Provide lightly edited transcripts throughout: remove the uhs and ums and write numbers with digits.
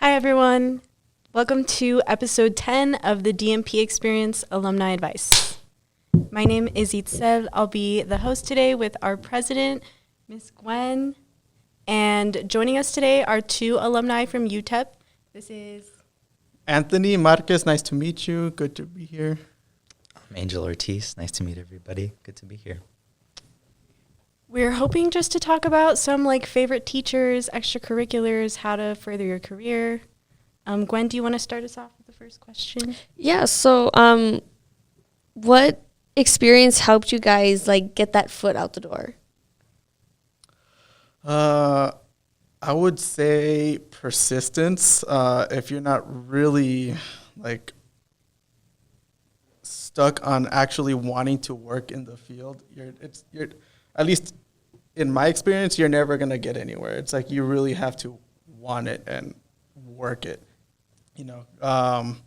Hi, everyone. Welcome to episode 10 of the DMP Experience Alumni Advice. My name is Itzel. I'll be the host today with our president, Miss Gwen. And joining us today are two alumni from UTEP. This is Anthony Marquez. Nice to meet you. Good to be here. I'm Angel Ortiz. Nice to meet everybody. Good to be here. We're hoping just to talk about some favorite teachers, extracurriculars, how to further your career. Gwen, do you want to start us off with the first question? Yeah, so what experience helped you guys get that foot out the door? I would say persistence. If you're not really stuck on actually wanting to work in the field, you're at least in my experience, you're never gonna get anywhere. It's like you really have to want it and work it, because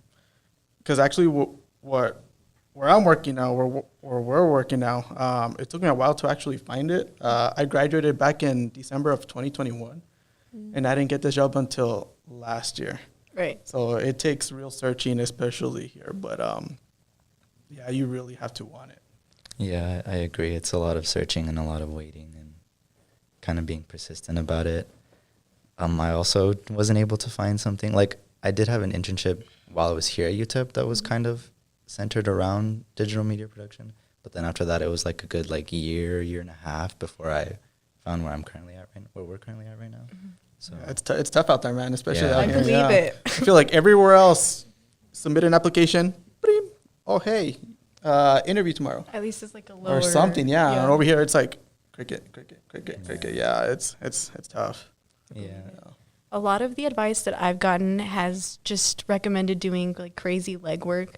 actually where I'm working now, where we're working now, it took me a while to actually find it. I graduated back in December of 2021, and I didn't get this job until last year. Right. So it takes real searching, especially here. But yeah, you really have to want it. Yeah, I agree. It's a lot of searching and a lot of waiting and kind of being persistent about it. I also wasn't able to find something. I did have an internship while I was here at UTEP that was kind of centered around digital media production. But then after that, it was a good year and a half before I found where we're currently at right now. Mm-hmm. So yeah, it's tough out there, man, especially out I here. believe it. I feel like everywhere else, submit an application. Oh, hey, interview tomorrow. At least it's a lower. Or something, yeah. And over here, it's cricket. Yeah, it's tough. Yeah. A lot of the advice that I've gotten has just recommended doing crazy legwork,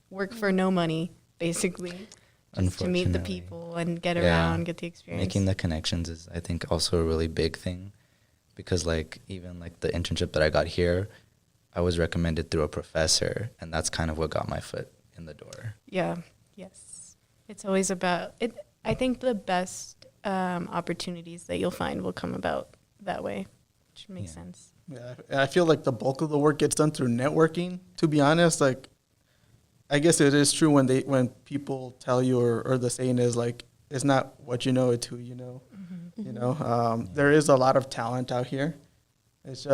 work for no money, basically, just to meet the people and get around, get the experience. Making the connections is, I think, also a really big thing, because even the internship that I got here, I was recommended through a professor, and that's kind of what got my foot in the door. Yeah. Yes. It's always about it. I think the best opportunities that you'll find will come about that way, which makes sense. Yeah, and I feel like the bulk of the work gets done through networking. To be honest, I guess it is true when people tell you, or the saying is it's not what you know, it's who you know. Mm-hmm. There is a lot of talent out here. It's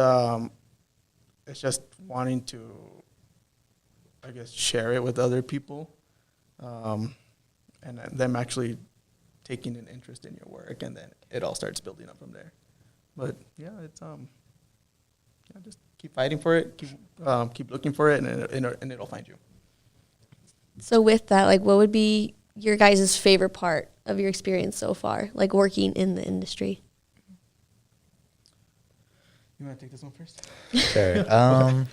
just wanting to, I guess, share it with other people, and them actually taking an interest in your work, and then it all starts building up from there. But yeah, it's just keep fighting for it, keep looking for it, and it'll find you. So with that, what would be your guys' favorite part of your experience so far, working in the industry? You want to take this one first? Sure.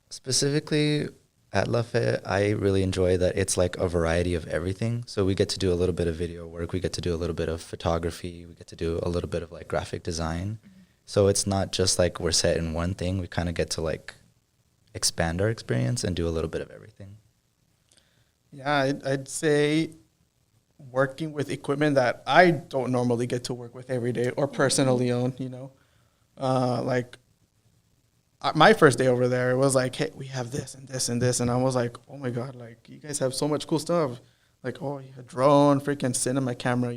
Specifically at Lafayette, I really enjoy that it's a variety of everything. So we get to do a little bit of video work, we get to do a little bit of photography, we get to do a little bit of graphic design. Mm-hmm. So it's not just we're set in one thing. We kind of get to expand our experience and do a little bit of everything. Yeah, I'd say working with equipment that I don't normally get to work with every day or personally own, my first day over there, it was hey, we have this and this and this. And I was oh my God, you guys have so much cool stuff. Oh, you have a drone, freaking cinema camera,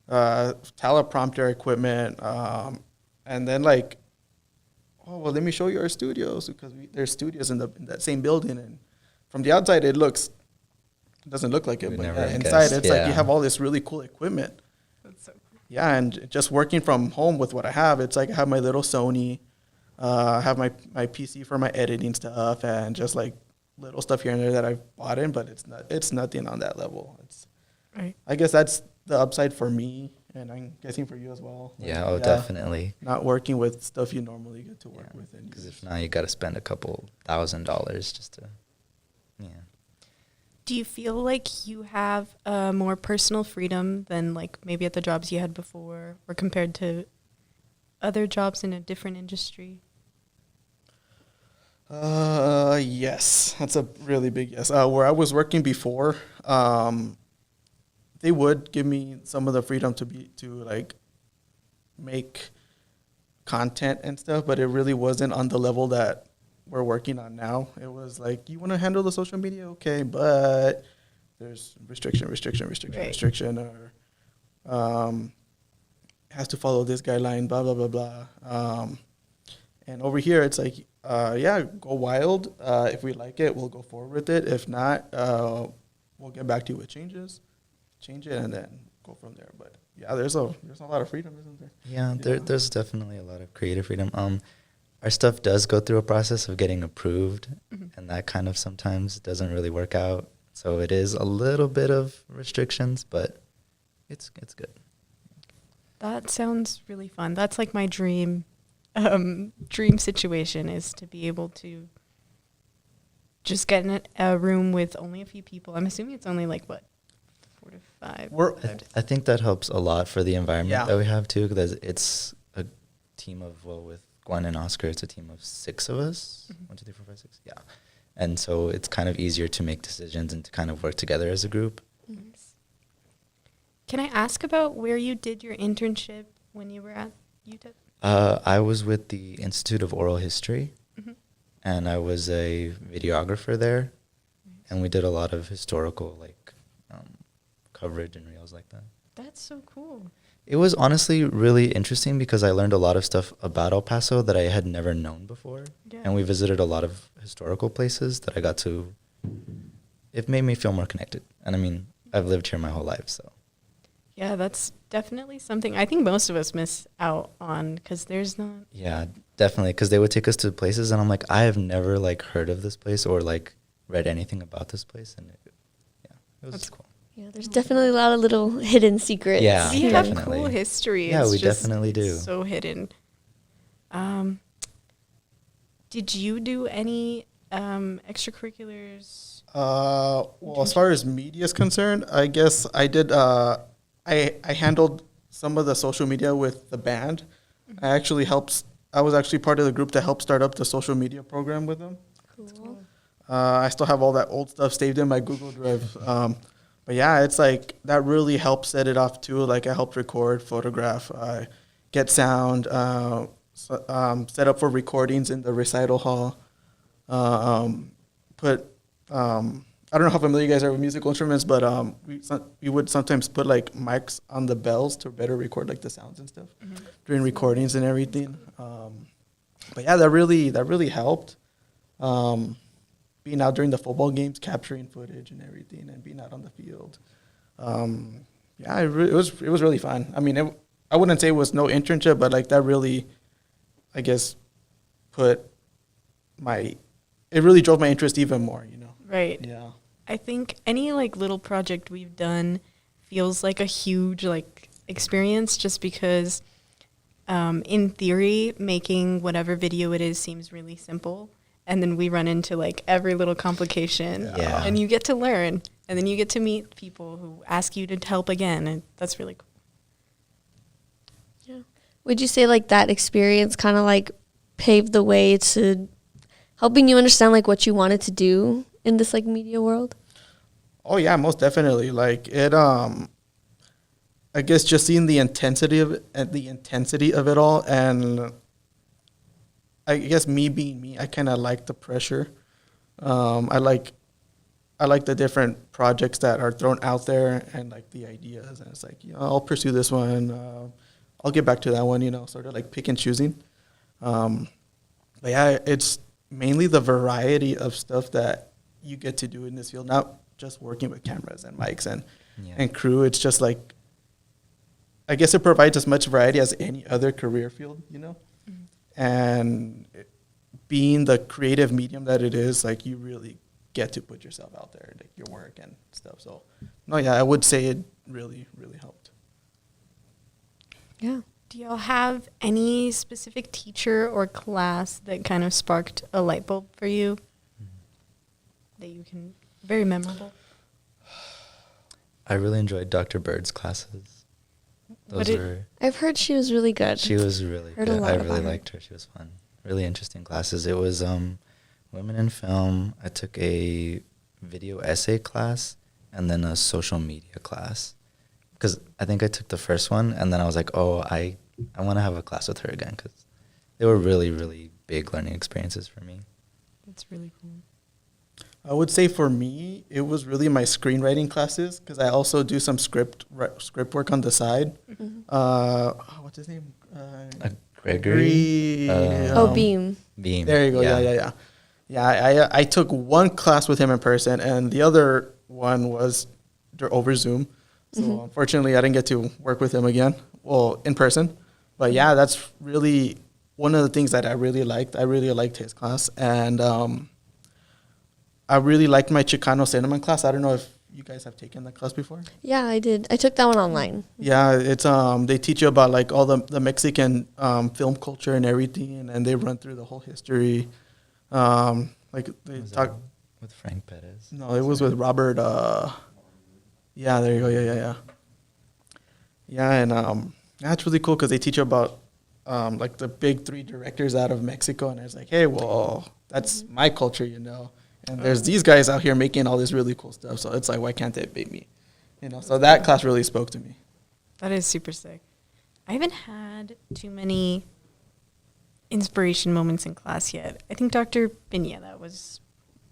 teleprompter equipment. And then oh, well, let me show you our studios, because there's studios in that same building. And from the outside, it doesn't look like it. But inside, it's you have all this really cool equipment. That's so cool. Yeah, and just working from home with what I have, it's I have my little Sony, I have my PC for my editing stuff, and just little stuff here and there that I've bought in, but it's nothing on that level. It's right. I guess that's the upside for me, and I'm guessing for you as well. Yeah, definitely. Not working with stuff you normally get to work with. Because if not, you got to spend a couple $1,000s just to, Do you feel like you have more personal freedom than maybe at the jobs you had before, or compared to other jobs in a different industry? Yes, that's a really big yes. Where I was working before, they would give me some of the freedom to like make content and stuff, but it really wasn't on the level that we're working on now. It was like, you want to handle the social media, okay, but there's restriction, or has to follow this guideline, blah blah blah blah. And over here, it's like, yeah, go wild. If we like it, we'll go forward with it. If not, we'll get back to you with changes, change it, and then go from there. But yeah, there's a lot of freedom, isn't there? Yeah, there's definitely a lot of creative freedom. Our stuff does go through a process of getting approved, and that kind of sometimes doesn't really work out. So it is a little bit of restrictions, but it's good. That sounds really fun. That's like my dream situation, is to be able to just get in a room with only a few people. I'm assuming it's only like, what, 4 to 5? I think that helps a lot for the environment that we have too, because it's a team of, with Gwen and Oscar, it's a team of 6 of us. 1, 2, 3, 4, 5, 6. Yeah. And so it's kind of easier to make decisions and to kind of work together as a group. Can I ask about where you did your internship when you were at UTEP? I was with the Institute of Oral History, and I was a videographer there, and we did a lot of historical coverage and reels like that. That's so cool. It was honestly really interesting because I learned a lot of stuff about El Paso that I had never known before, and we visited a lot of historical places that I got to. It made me feel more connected, and I mean, I've lived here my whole life, so. Yeah, that's definitely something I think most of us miss out on, because there's not. Yeah, definitely, because they would take us to places, and I'm like, I have never heard of this place or read anything about this place, and it was That's cool. Yeah, there's definitely a lot of little hidden secrets. Yeah, You definitely. have cool history. Yeah, It's we just definitely do. So hidden. Did you do any extracurriculars? Well, as far as media is concerned, I guess I did. I handled some of the social media with the band. I was actually part of the group that helped start up the social media program with them. Cool. I still have all that old stuff saved in my Google Drive. But yeah, it's like that really helped set it off too. Like I helped record, photograph, get sound, set up for recordings in the recital hall. I don't know how familiar you guys are with musical instruments, but we would sometimes put mics on the bells to better record the sounds and stuff during recordings and everything. But yeah, that really helped. Being out during the football games, capturing footage and everything, and being out on the field. Yeah, it was really fun. I mean, I wouldn't say it was no internship, but that really, I guess, it really drove my interest even more, Right. Yeah. I think any little project we've done feels like a huge experience, just because in theory making whatever video it is seems really simple, and then we run into every little complication. Yeah. And you get to learn, and then you get to meet people who ask you to help again, and that's really cool. Yeah. Would you say that experience kind of paved the way to helping you understand what you wanted to do in this media world? Oh yeah, most definitely. I guess just seeing the intensity of it all, and I guess me being me, I kind of like the pressure. I like the different projects that are thrown out there, and the ideas, and it's I'll pursue this one, I'll get back to that one, sort of pick and choosing. But yeah, it's mainly the variety of stuff that you get to do in this field, not just working with cameras and mics and crew. It's just I guess it provides as much variety as any other career field, and being the creative medium that it is, you really get to put yourself out there, your work and stuff. So no, yeah, I would say it really, really helped. Yeah. Do y'all have any specific teacher or class that kind of sparked a light bulb for you that you can, very memorable? I really enjoyed Dr. Bird's classes. I've heard she was really good. She was really Heard good. a lot I about really her. liked her. She was fun. Really interesting classes. It was women in film. I took a video essay class and then a social media class. because I think I took the first one, and then I was like, oh, I want to have a class with her again, because they were really, really big learning experiences for me. That's really cool. I would say for me, it was really my screenwriting classes because I also do some script work on the side. What's his name? Gregory. Beam. Beam. There you go. Yeah. I took one class with him in person, and the other one was over Zoom. So unfortunately, I didn't get to work with him again, well, in person. But yeah, that's really one of the things that I really liked. I really liked his class, and I really liked my Chicano cinema class. I don't know if you guys have taken that class before. Yeah, I did. I took that one online. Yeah, it's they teach you about like all the Mexican film culture and everything, and they run through the whole history. Like they Was talk that with Frank Perez. No, it was with Robert. Yeah, there you go. Yeah, and that's really cool because they teach you about like the big 3 directors out of Mexico, and it's like, hey, well, that's my culture, you know. And there's these guys out here making all this really cool stuff, so it's like, why can't they beat me? You know, so that class really spoke to me. That is super sick. I haven't had too many inspiration moments in class yet. I think Dr. Pineda was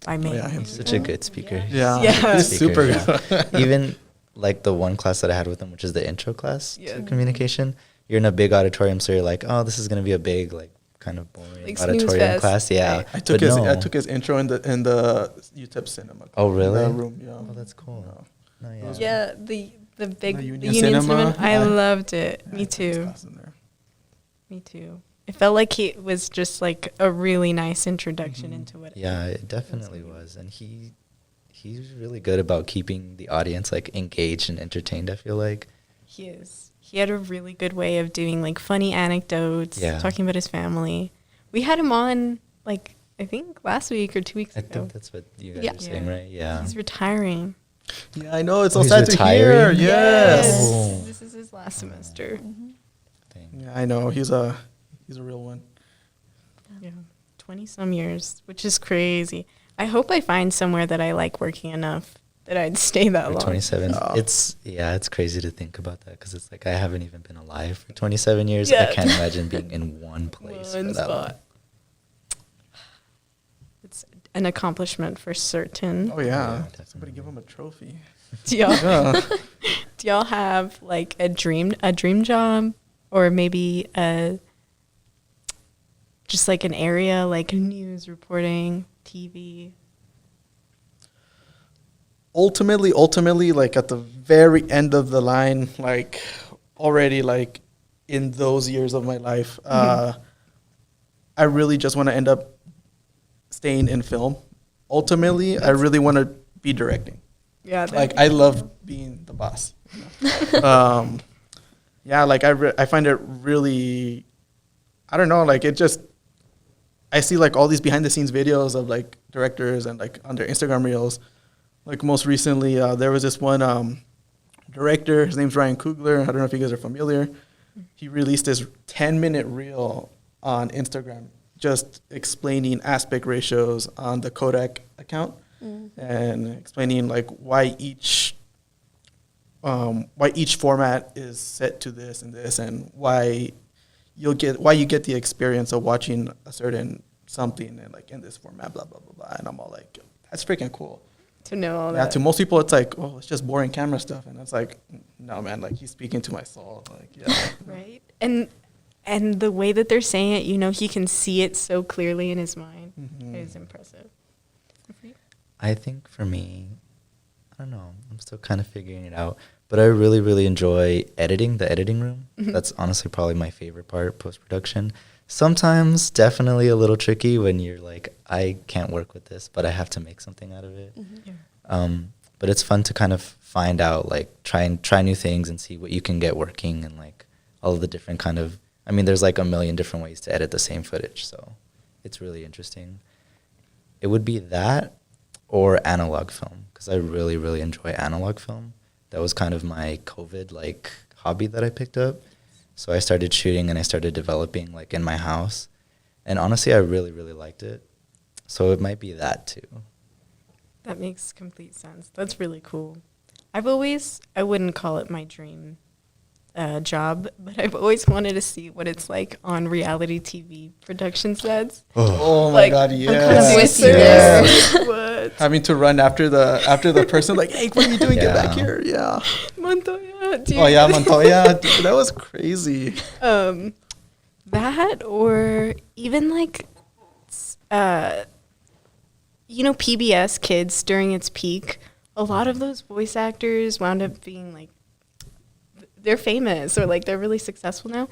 my main. yeah, He's such a good speaker. Yeah, Yeah. he's super Speaker, good. yeah. Even like the one class that I had with him, which is the intro class Yeah. to communication. You're in a big auditorium, so you're like, oh, this is gonna be a big, like, kind of boring Like snooze auditorium fest. class. Yeah, Right. I took But I took his intro in the UTEP cinema. Oh, really? In the room, yeah. Oh, that's cool. No, yeah. Yeah, the big The the Union Union Cinema. Cinema. I Yeah. loved it. Yeah, Me I took his too. class in there. Me too. It felt like he was just like a really nice introduction into what. Yeah, it definitely was, and he's really good about keeping the audience like engaged and entertained. I feel like. He is. He had a really good way of doing like funny anecdotes, Yeah. talking about his family. We had him on like I think last week or 2 weeks I ago. think that's what you guys Yeah. are saying, right? Yeah. He's retiring. Yeah, I know. It's so Oh, he's sad to hear. retiring? Yes. Oh. This is his last semester. Dang. Yeah, I know. He's a real one. Yeah. 20 some years, which is crazy. I hope I find somewhere that I like working enough that I'd stay that For long. 27, Oh. it's crazy to think about that because it's like I haven't even been alive for 27 years. Yeah. I can't imagine being in one place One for that long. spot. It's an accomplishment for certain. Oh yeah. Yeah, Somebody definitely. give him a trophy. Do y'all, Yeah. do y'all have like a dream job, or maybe just like an area like news reporting, TV? ultimately, like at the very end of the line, like already like in those years of my life, I really just want to end up staying in film. Ultimately, I really want to be directing. Yeah, Like I love being the boss. You know? Yeah, like I find it really, I don't know, like it just, I see like all these behind the scenes videos of like directors and like on their Instagram reels. Like most recently, there was this one director, his name's Ryan Coogler. I don't know if you guys are familiar. He released this 10-minute reel on Instagram just explaining aspect ratios on the Kodak account and explaining like why each format is set to this and this, and why you get the experience of watching a certain something and like in this format, blah blah blah blah. And I'm all like, that's freaking cool. to know all Yeah, that. to most people it's like, oh, it's just boring camera stuff, and it's like, no man, like he's speaking to my soul. Like, yeah. Right. And the way that they're saying it, you know, he can see it so clearly in his mind. Mhm. It is impressive. I think for me, I don't know. I'm still kind of figuring it out. But I really, really enjoy editing, the editing room. That's honestly probably my favorite part, post-production. Sometimes definitely a little tricky when you're like, I can't work with this, but I have to make something out of it. Yeah. But it's fun to kind of find out, like try new things and see what you can get working, and like all of the different kind of, I mean, there's like a million different ways to edit the same footage. So it's really interesting. It would be that or analog film, because I really, really enjoy analog film. That was kind of my COVID like hobby that I picked up. So I started shooting and I started developing like in my house. And honestly, I really, really liked it. So it might be that too. That makes complete sense. That's really cool. I wouldn't call it my dream job, but I've always wanted to see what it's like on reality TV production sets. Oh my Like, God, kind of yes. with you Yes. there. What? Having to run after the person, like, hey, what are you doing? Get back Yeah. here. Yeah. Montoya, dude. Oh, yeah, Montoya. Dude, that was crazy. That, or even like, PBS Kids during its peak, a lot of those voice actors wound up being like, they're famous or like they're really successful now.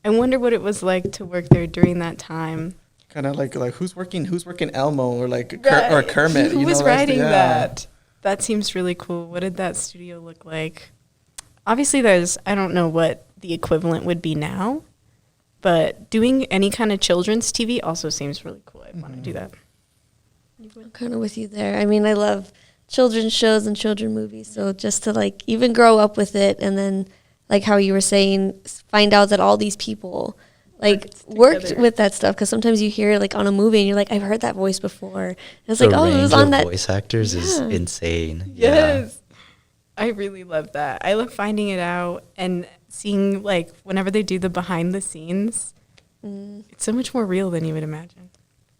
I wonder what it was like to work there during that time. Kind of like who's working Elmo or like Right. or Kermit. Who you was know, that's writing yeah. that? That seems really cool. What did that studio look like? Obviously, I don't know what the equivalent would be now, but doing any kind of children's TV also seems really cool. I want to do that. I'm kind of with you there. I mean, I love children's shows and children movies, so just to like even grow up with it, and then like how you were saying, find out that all these people like worked together. with that stuff, because sometimes you hear it like on a movie and you're like, I've heard that voice before. And it's The like, oh, it was range on of that. voice actors is Yeah. insane. Yes. I really love that. I love finding it out and seeing like whenever they do the behind the scenes. Mm. It's so much more real than you would imagine.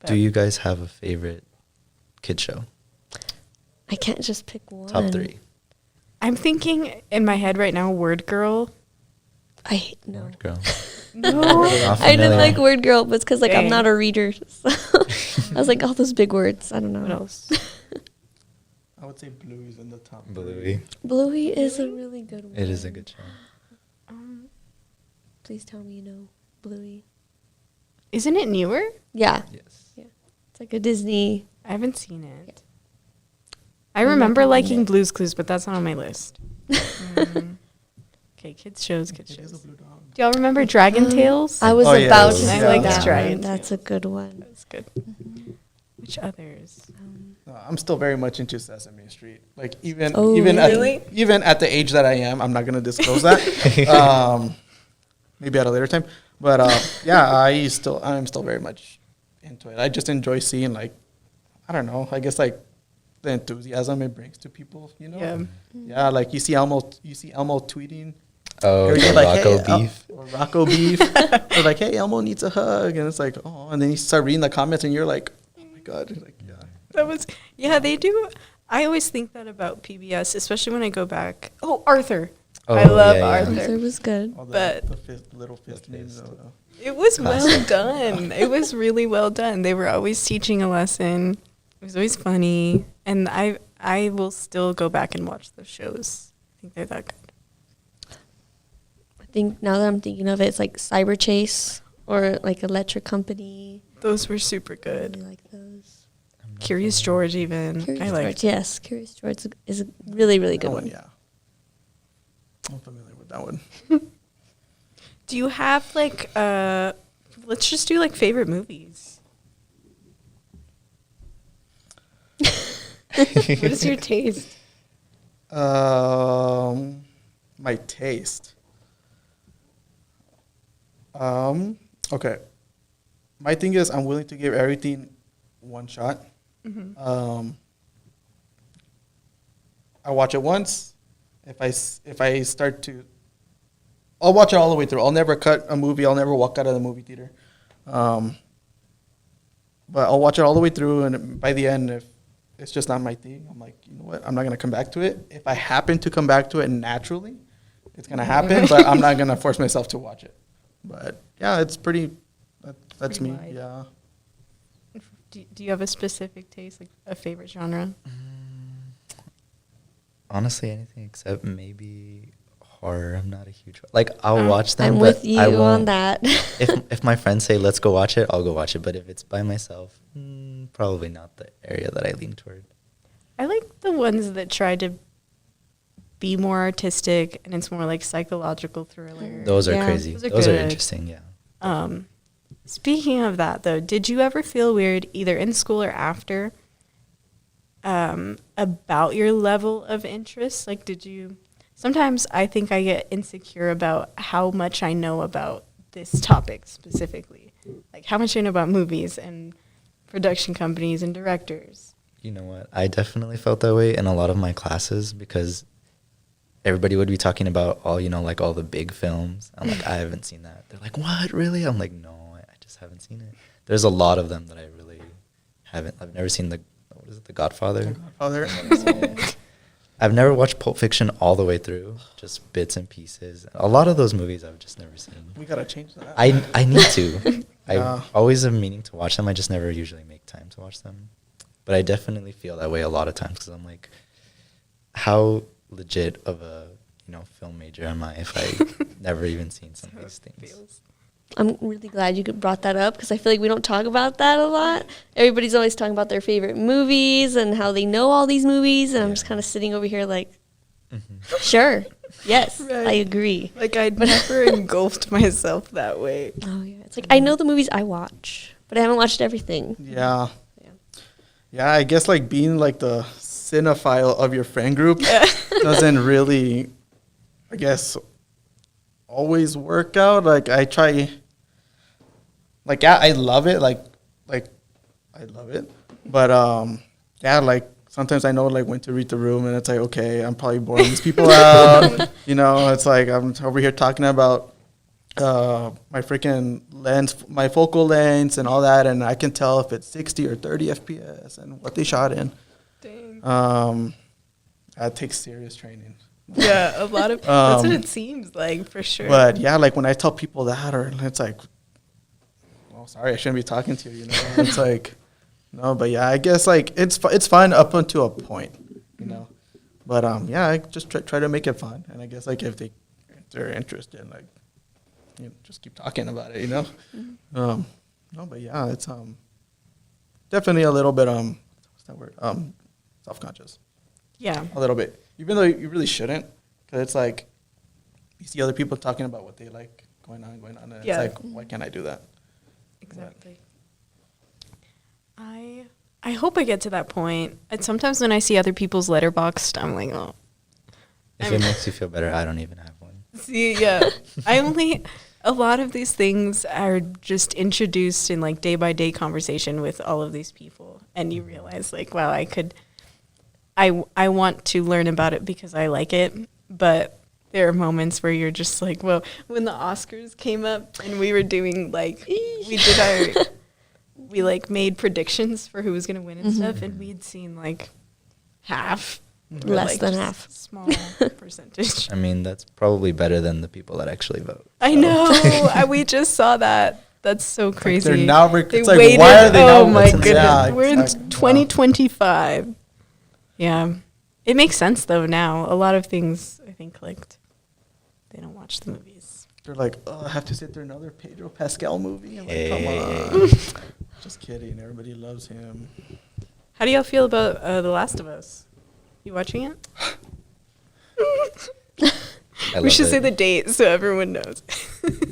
Do you guys have a favorite kid show? I can't just pick one. Top 3. I'm thinking in my head right now, Word Girl. I hate no. Word Girl. No. Not I didn't familiar. like Word Girl, but it's because like I'm Dang. not a reader. So I was like, all those big words. I don't know. What else? I would say Bluey's in the top. Bluey. Bluey is a really good one. It is a good show. Please tell me you know Bluey. Isn't it newer? Yeah, Yes. it's like a Disney. I haven't seen it. Yeah. I remember liking Blue's Clues, but that's not on my list. Okay, kids shows, kids It is a shows. blue dog. Do y'all remember Dragon Tales? I was Oh, yeah, about those- to say I liked that Dragon one. That's a good one. That's good. Which others? I'm still very much into Sesame Street. Like even Oh, even really? at even at the age that I am, I'm not gonna disclose that. Maybe at a later time. But yeah, I'm still very much into it. I just enjoy seeing like, I don't know, I guess like the enthusiasm it brings to people. You know. Yeah. Yeah, like you see Elmo tweeting. Oh, Or the you're like, Rocco hey, beef. or Rocco beef. Or like, hey, Elmo needs a hug, and it's like, oh, and then you start reading the comments, and you're like, oh my God, like, yeah. That was, yeah, they do. I always think that about PBS, especially when I go back. Oh, Arthur. I Oh, love yeah, yeah. Arthur. Arthur was good. All But- the little fist names. fist. It was well Classic. done. It was really well done. They were always teaching a lesson. It was always funny. And I will still go back and watch those shows. I think they're that good. I think now that I'm thinking of it, it's like Cyber Chase or like Electric Company. Those were super I good. really like those. Curious George even. Curious I George, liked. yes, Curious George is a really, really good That one. yeah. I'm familiar with that one. Do you have like let's just do like favorite movies. What is your taste? My taste. Okay. My thing is I'm willing to give everything one shot. I watch it once. If I start to, I'll watch it all the way through. I'll never cut a movie. I'll never walk out of the movie theater. But I'll watch it all the way through, and by the end, if it's just not my thing, I'm like, you know what? I'm not gonna come back to it. If I happen to come back to it naturally, it's gonna happen. But I'm not gonna force myself to watch it. But yeah, it's pretty. That's Pretty me. wide. Yeah. Do you have a specific taste, like a favorite genre? Honestly, anything except maybe horror. I'm not a huge like. I'll watch them. I'm but with you I on won't- that. if my friends say let's go watch it, I'll go watch it. But if it's by myself, probably not the area that I lean toward. I like the ones that try to be more artistic, and it's more like psychological thriller. Those are Yeah. crazy. Those are Those are good. interesting. Yeah. Speaking of that, though, did you ever feel weird, either in school or after, about your level of interest? Like, did you? Sometimes I think I get insecure about how much I know about this topic specifically, like how much I know about movies and production companies and directors. You know what? I definitely felt that way in a lot of my classes because everybody would be talking about all, like all the big films. I'm like, I haven't seen that. They're like, what, really? I'm like, no, I just haven't seen it. There's a lot of them that I really haven't. I've never seen what is it, The Godfather? Father. I've never watched Pulp Fiction all the way through, just bits and pieces. A lot of those movies I've just never seen. We gotta change that. I need to. Yeah. I always am meaning to watch them. I just never usually make time to watch them. But I definitely feel that way a lot of times because I'm like, how legit of a film major am I if I never even seen some of these things? I'm really glad you brought that up because I feel like we don't talk about that a lot. Everybody's always talking about their favorite movies and how they know all these movies, and I'm just kind of sitting over here like, sure, yes, Right. I agree. Like, I'd never engulfed myself that way. Oh yeah, it's like I know the movies I watch, but I haven't watched everything. Yeah. Yeah, I guess like being like the cinephile of your friend group doesn't really, I guess, always work out. Like I try, like yeah, I love it. Like I love it. But yeah, like sometimes I know like when to read the room, and it's like okay, I'm probably boring these people out. It's like I'm over here talking about my freaking lens, my focal lengths and all that, and I can tell if it's 60 or 30 FPS and what they shot in. Dang. That takes serious training. Yeah, a lot of that's what it seems like for sure. But yeah, like when I tell people that, or it's like, oh, sorry, I shouldn't be talking to you. It's like, no, but yeah, I guess like it's fun up until a point, But yeah, I just try to make it fun, and I guess like if they're interested, like just keep talking about it, No, but yeah, it's definitely a little bit what's that word, self-conscious. Yeah. A little bit, even though you really shouldn't, because it's like you see other people talking about what they like going on, and it's like, why can't I do that? Exactly. I hope I get to that point. And sometimes when I see other people's letterboxd, I'm like, oh. If it makes you feel better, I don't even have one. See, yeah. A lot of these things are just introduced in like day by day conversation with all of these people. And you realize like, wow, I want to learn about it because I like it. But there are moments where you're just like, well, when the Oscars came up and we were doing like, we like made predictions for who was going to win and stuff. And we'd seen like half. Less than half. Small percentage. I mean, that's probably better than the people that actually vote. I know. We just saw that. That's so crazy. Like they're now they it's like, waited. why are they now? Oh my goodness. Yeah, We're in exactly. 2025. Yeah. It makes sense though now. A lot of things I think like they don't watch the movies. They're like, oh, I have to sit through another Pedro Pascal movie. I'm like, Hey. come on. Just kidding. Everybody loves him. How do y'all feel about The Last of Us? You watching it? We should say the date so everyone knows.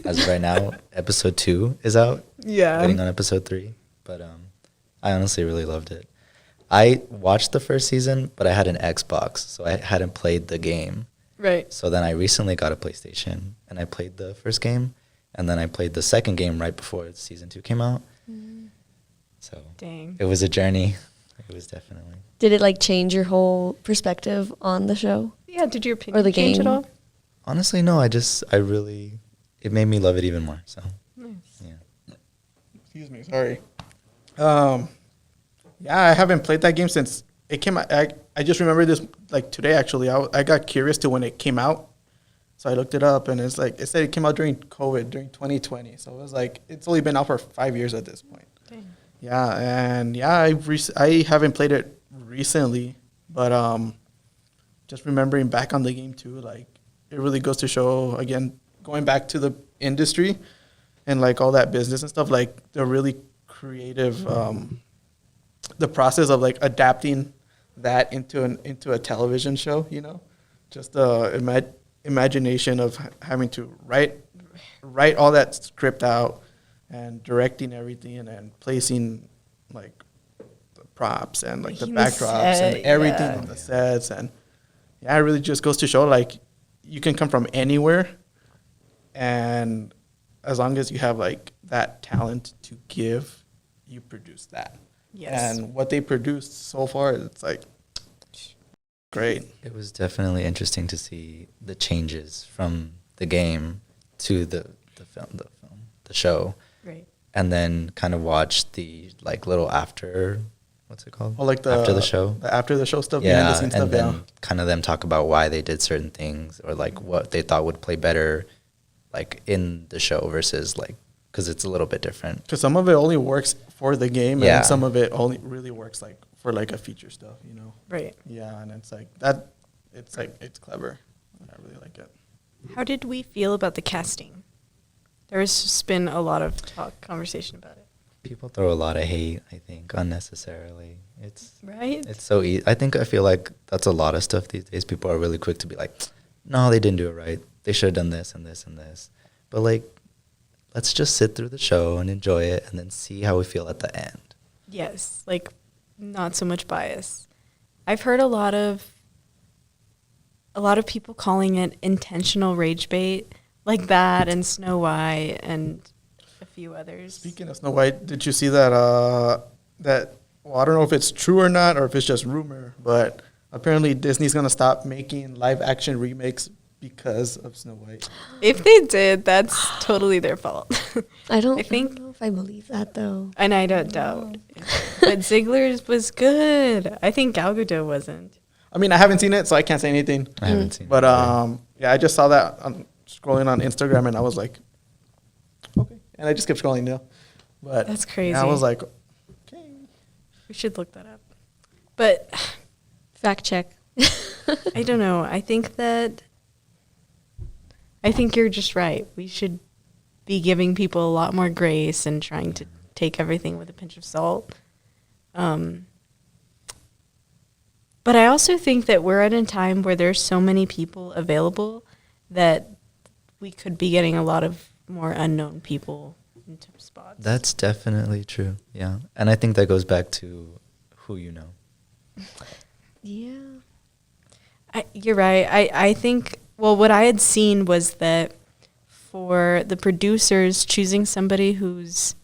As of right now, episode 2 is out. Yeah. Waiting on episode 3. But I honestly really loved it. I watched the first season, but I had an Xbox, so I hadn't played the game. Right. So then I recently got a PlayStation, and I played the first game, and then I played the second game right before season 2 came out. So Dang. it was a journey. It was definitely. Did it like change your whole perspective on the show? Yeah, did your opinion Or the change game? at all? Honestly, no. It made me love it even more. So, Nice. yeah. Excuse me. Sorry. Yeah, I haven't played that game since it came out. I just remember this like today, actually. I got curious to when it came out. So I looked it up, and it's like, it said it came out during COVID, during 2020. So it was like, it's only been out for 5 years at this point. Dang. Yeah, and yeah, I haven't played it recently, but just remembering back on the game too, like it really goes to show, again, going back to the industry and like all that business and stuff, like the really creative, the process of like adapting that into a television show, just the imagination of having to write all that script out and directing everything and placing like the props and like the Making the backdrops set, and everything yeah. on the sets, and yeah, it really just goes to show like you can come from anywhere, and as long as you have like that talent to give, you produce that. Yes. And what they produced so far, it's like great. It was definitely interesting to see the changes from the game to the show, Right. and then kind of watch the like little after, what's it called? Or like after the show. the after the show stuff, behind the Yeah, scenes and stuff. then Yeah. kind of them talk about why they did certain things or like what they thought would play better, like in the show versus like because it's a little bit different. Because some of it only works for the game, Yeah. and some of it only really works like for like a feature stuff, you know. Right. Yeah, and it's like that. It's like it's clever. I really like it. How did we feel about the casting? There's just been a lot of conversation about it. People throw a lot of hate, I think, unnecessarily. It's Right? It's so easy. I feel like that's a lot of stuff these days. People are really quick to be like, no, they didn't do it right. They should have done this and this and this. But like, let's just sit through the show and enjoy it and then see how we feel at the end. Yes, like not so much bias. I've heard a lot of people calling it intentional rage bait, like that and Snow White and a few others. Speaking of Snow White, did you see that? Well, I don't know if it's true or not, or if it's just rumor, but apparently Disney's gonna stop making live action remakes because of Snow White. If they did, that's totally their fault. I don't think- know if I believe that though. And I don't doubt. But Ziegler's was good. I think Gal Gadot wasn't. I mean, I haven't seen it, so I can't say anything. I haven't seen But it. either. yeah, I just saw that scrolling on Instagram, and I was like, okay, and I just kept scrolling. But That's crazy. yeah, I was like, okay. We should look that up. But Fact check. I don't know. I think you're just right. We should be giving people a lot more grace and trying to take everything with a pinch of salt. But I also think that we're at a time where there's so many people available that we could be getting a lot of more unknown people into spots. That's definitely true. Yeah. And I think that goes back to who you know. Yeah. You're right. I think, well, what I had seen was that for the producers, choosing somebody who's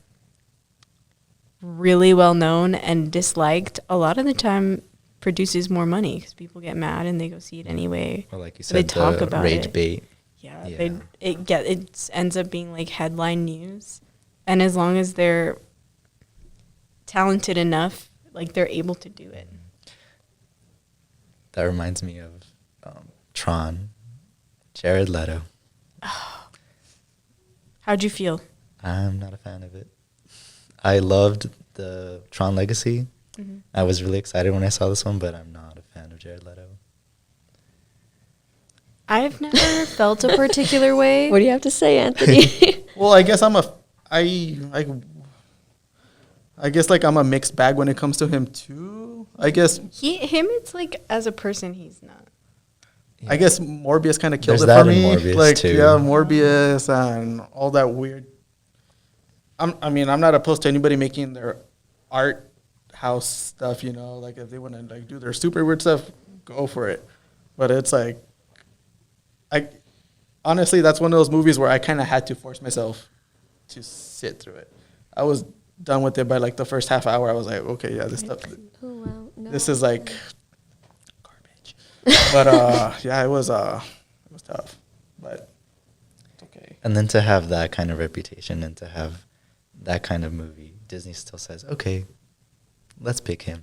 really well known and disliked, a lot of the time produces more money because people get mad and they go see it anyway. Or like you They said, talk the about rage it. bait. Yeah, Yeah. it ends up being like headline news, and as long as they're talented enough, like they're able to do it. That reminds me of Tron, Jared Leto. How'd you feel? I'm not a fan of it. I loved the Tron Legacy. Mm-hmm. I was really excited when I saw this one, but I'm not a fan of Jared Leto. I've never felt a particular way. What do you have to say, Anthony? Well, I guess I guess like I'm a mixed bag when it comes to him too. I guess It's like as a person, he's not. I guess Morbius kind of killed There's it for that in me. Morbius, like too. yeah, Morbius and all that weird. I'm not opposed to anybody making their art house stuff. You know, like if they want to like do their super weird stuff, go for it. But it's like, honestly, that's one of those movies where I kind of had to force myself to sit through it. I was done with it by like the first half hour. I was like, okay, yeah, this stuff. Oh wow. No. This is like garbage. But yeah, it was tough. But it's okay. And then to have that kind of reputation and to have that kind of movie, Disney still says, okay, let's pick him.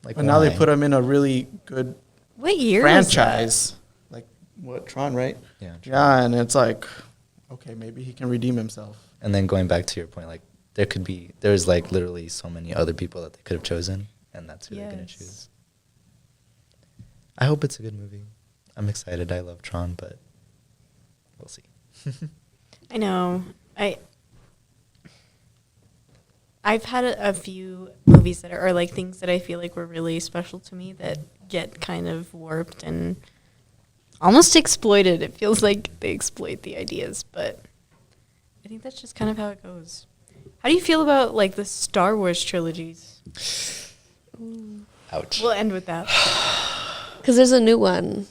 Like, But now they why? put him in a really good What year franchise. Like what, Tron, right? Yeah, Tron. Yeah, and it's like, okay, maybe he can redeem himself. And then going back to your point, like there's like literally so many other people that they could have chosen, and that's who they're gonna Yes. choose. I hope it's a good movie. I'm excited. I love Tron, but we'll see. I know. I've had a few movies that are like things that I feel like were really special to me that get kind of warped and almost exploited. It feels like they exploit the ideas, but I think that's just kind of how it goes. How do you feel about like the Star Wars trilogies? Ouch. We'll end with that. Because there's a new one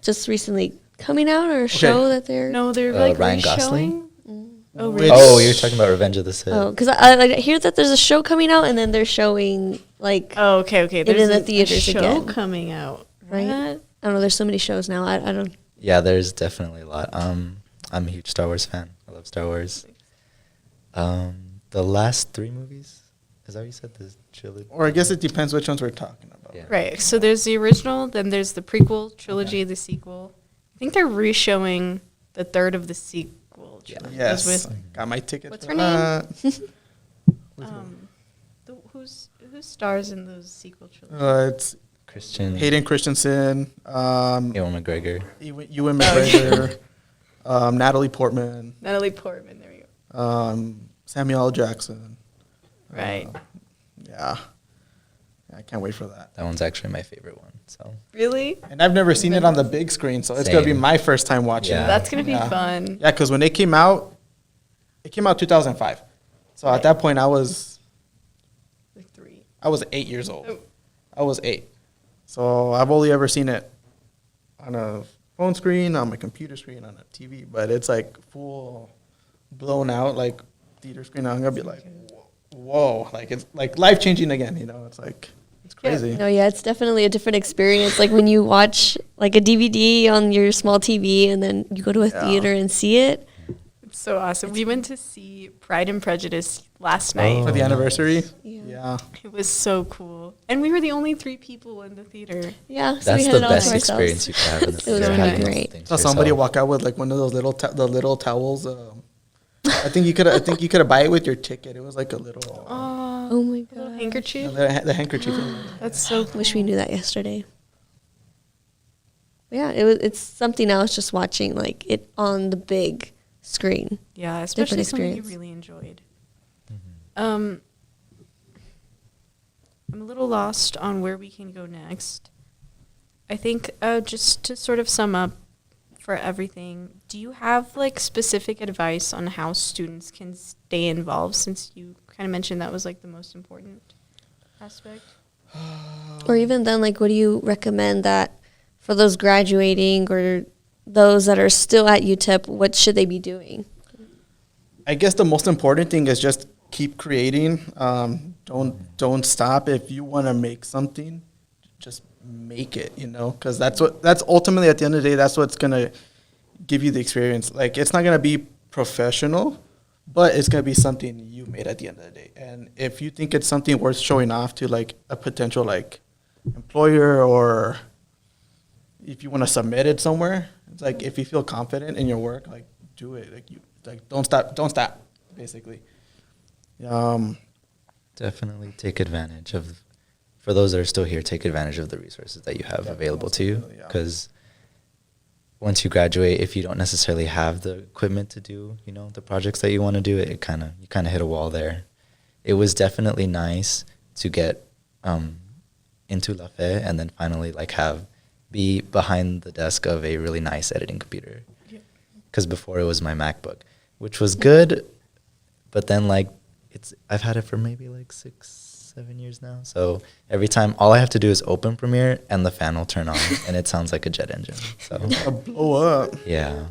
just recently coming out, or a show that they're. No, they're like Ryan reshowing. Gosling? Oh, Which- really? Oh, you're talking about Revenge of the Sith. Oh, because I hear that there's a show coming out, and then they're showing like. Oh, okay. It There's in the a theaters show again. coming out. right? I don't know. There's so many shows now. I don't. Yeah, there's definitely a lot. I'm a huge Star Wars fan. I love Star Wars. The last 3 movies, is that what you said? The trilogy? Or I guess it depends which ones we're talking about. Yeah. Right. So there's the original, then there's the prequel trilogy, the sequel. I think they're re-showing the third of the sequel trilogy. Yes. With, Got my ticket. what's for her name? that. Who stars in those sequel trilogies? It's Christian. Hayden Christensen, Ewan McGregor. Ewan McGregor, Natalie Portman, Natalie Portman. There we go. Samuel L. Jackson. Right. Yeah. I can't wait for that. That one's actually my favorite one. So Really? And I've never seen it on the big screen, so it's going to be Same. my first time watching Yeah. it. That's gonna be Yeah. fun. Yeah, because when it came out 2005. So at that point, I was Like 3. 8 years old. Oh. I was 8. So I've only ever seen it on a phone screen, on my computer screen, on a TV. But it's like full blown out, like theater screen. I'm going to be like, whoa. Like it's like life changing again, you know? It's like, it's crazy. No, yeah, it's definitely a different experience. Like when you watch like a DVD on your small TV and then you go to a Yeah. theater and see it. It's so awesome. We went to see Pride and Prejudice last night. For the Oh, anniversary? Yeah. Yeah. It was so cool. And we were the only 3 people in the theater. Yeah, so we That's had the it all best to ourselves. experience you can have in the It was theater. really having great. things Saw to somebody yourself. walk out with like one of those the little towels. I think you could buy it with your ticket. It was like a little Oh my Little god. handkerchief. the handkerchief. That's so cool. Wish we knew that yesterday. Yeah, it's something else just watching like it on the big screen. Yeah, especially something you experience. really enjoyed. Mm-hmm. I'm a little lost on where we can go next. I think just to sort of sum up for everything, do you have like specific advice on how students can stay involved, since you kind of mentioned that was like the most important aspect? Or even then, like, what do you recommend that for those graduating or those that are still at UTEP, what should they be doing? I guess the most important thing is just keep creating. Don't stop. If you want to make something, just make it. You know, because that's ultimately at the end of the day, that's what's gonna give you the experience. Like it's not gonna be professional, but it's gonna be something you made at the end of the day. And if you think it's something worth showing off to like a potential like employer, or if you want to submit it somewhere, it's like if you feel confident in your work, like do it. Like don't stop, basically. Definitely take advantage of, for those that are still here, take advantage of the resources that you have Yeah, available most to you. definitely, yeah. Because once you graduate, if you don't necessarily have the equipment to do, the projects that you want to do, you kind of hit a wall there. It was definitely nice to get into Lafayette and then finally be behind the desk of a really nice editing computer. Because before it was my MacBook, which was good, but then I've had it for maybe 6-7 years now. So every time, all I have to do is open Premiere and the fan will turn on and it sounds like a jet engine. So A blow up. yeah,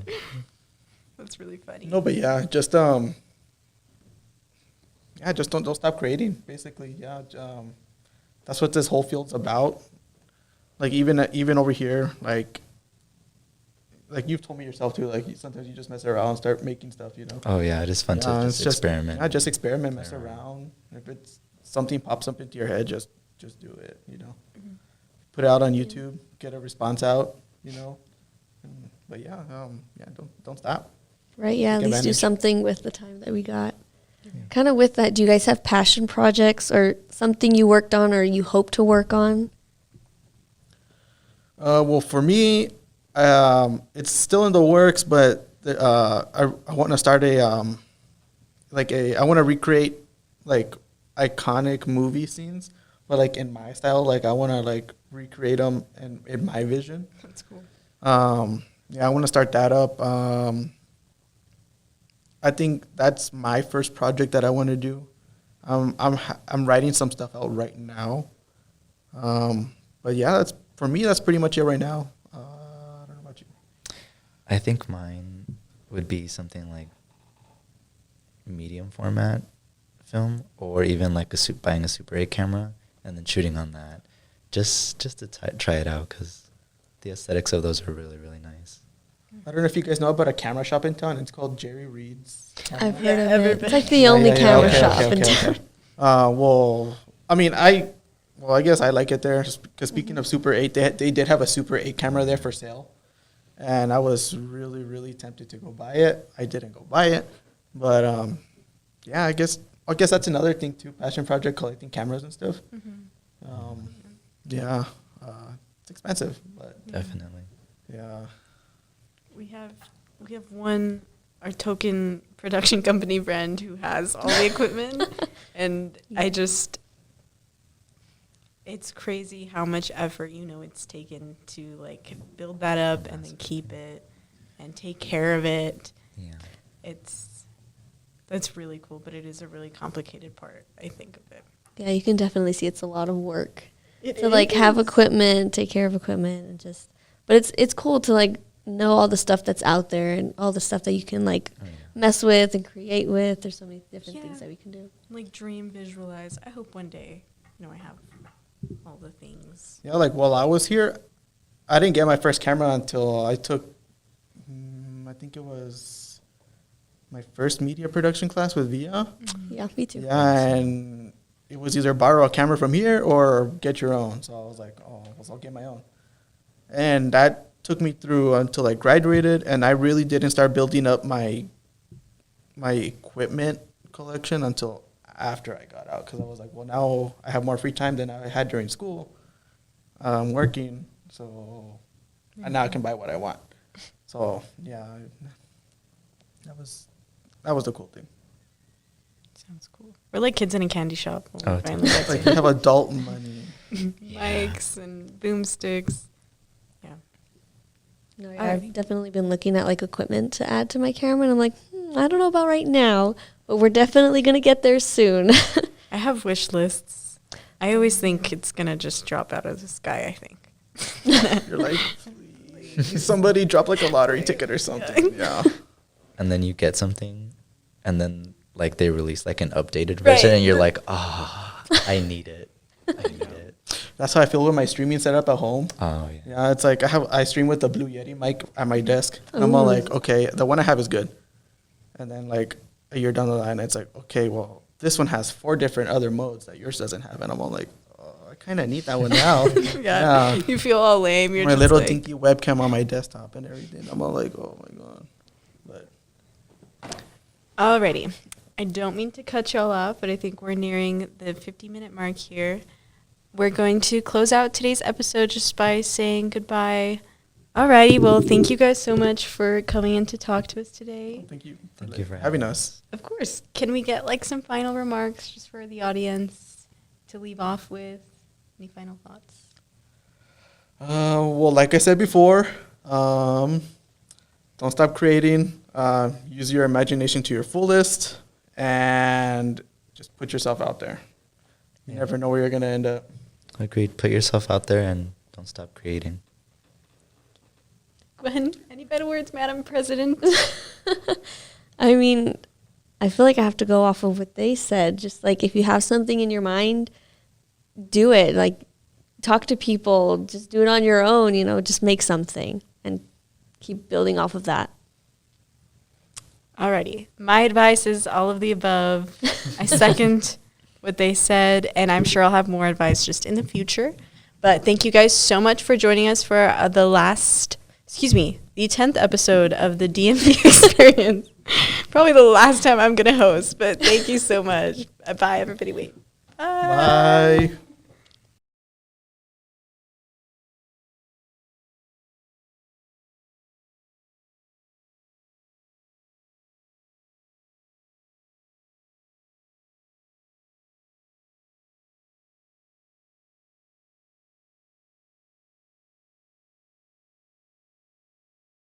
That's really funny. No, but yeah, just just don't stop creating. Basically, yeah. That's what this whole field's about. Like even over here, like you've told me yourself too. Like sometimes you just mess around and start making stuff. oh yeah, it is fun to it's just experiment. Yeah, just experiment, mess Play around. If it's something pops up into your head, just do it. Put it out on YouTube, get a response out. But yeah, don't stop. Right, yeah, at Take least do advantage. something with the time that we got. Kind of with that, do you guys have passion projects or something you worked on or you hope to work on? Well, for me, it's still in the works, but I want to start I want to recreate iconic movie scenes, but in my style. I want to recreate them in my vision. That's cool. Yeah, I want to start that up. I think that's my first project that I want to do. I'm writing some stuff out right now. But yeah, for me, that's pretty much it right now. I don't know about you. I think mine would be something like medium format film, or even buying a Super 8 camera and then shooting on that, just to try it out, because the aesthetics of those are really, really nice. I don't know if you guys know about a camera shop in town. It's called Jerry Reed's. I've heard Yeah, of it. everybody- It's like the only camera okay, shop okay, in okay, town. okay. Well, I mean, I guess I like it there because speaking of Super 8, they did have a Super 8 camera there for sale. And I was really, really tempted to go buy it. I didn't go buy it. But, yeah, I guess that's another thing, too. Passion project, collecting cameras and stuff. Yeah, it's expensive, but Definitely. yeah. We have one, our token production company friend who has all the equipment, and it's crazy how much effort, it's taken to like build that up and then keep it and take care of it. Yeah. That's really cool, but it is a really complicated part, I think, of it. Yeah, you can definitely see it's a lot of work It to like have is. equipment, take care of equipment, and just. But it's cool to like know all the stuff that's out there and all the stuff that you can like Oh, yeah. mess with and create with. There's so many different Yeah. things that we can do. Like dream, visualize. I hope one day, I have all the things. Yeah, like while I was here, I didn't get my first camera until I took, I think it was my first media production class with Via. Yeah, me too. Yeah, and it was either borrow a camera from here or get your own. So I was like, I'll get my own. And that took me through until I graduated, and I really didn't start building up my equipment collection until after I got out, because I was like, well, now I have more free time than I had during school, working, so and now I can buy what I want. So yeah, that was the cool thing. Sounds cool. We're like kids in a candy shop. When we Oh, finally get Like to you have adult money. mics and boomsticks. Yeah. No, yeah, Alright. I've definitely been looking at like equipment to add to my camera, and I'm like, I don't know about right now, but we're definitely gonna get there soon. I have wish lists. I always think it's going to just drop out of the sky, I think. You're like, please, somebody drop like a lottery ticket or something. Yeah. And then you get something, and then like they release like an updated version, Right. and you're like, I need it. I need it. That's how I feel with my streaming setup at home. Oh yeah. Yeah, it's like I stream with the Blue Yeti mic at my desk. And I'm all Ooh. like, okay, the one I have is good. And then like a year down the line, it's like, okay, well, this one has 4 different other modes that yours doesn't have. And I'm all like, oh, I kind of need that one now. Yeah. You feel all lame. You're My just little like, dinky webcam on my desktop and everything. I'm all like, oh my God. But Alrighty. I don't mean to cut y'all off, but I think we're nearing the 50-minute mark here. We're going to close out today's episode just by saying goodbye. Alrighty, well, thank you guys so much for coming in to talk to us today. thank you. Thank you for having having us. Of course. Can we get like some final remarks just for the audience to leave off with? Any final thoughts? Well, like I said before, don't stop creating. Use your imagination to your fullest, and just put yourself out there. You Yeah. never know where you're gonna end up. Agreed. Put yourself out there and don't stop creating. Gwen, any better words, Madam President? I mean, I feel like I have to go off of what they said. Just like if you have something in your mind, do it. Like talk to people, just do it on your own, just make something and keep building off of that. Alrighty. My advice is all of the above. I second what they said, and I'm sure I'll have more advice just in the future. But thank you guys so much for joining us for the 10th episode of the DMP Experience. Probably the last time I'm going to host, but thank you so much. Bye, everybody. Wait. Bye. Bye.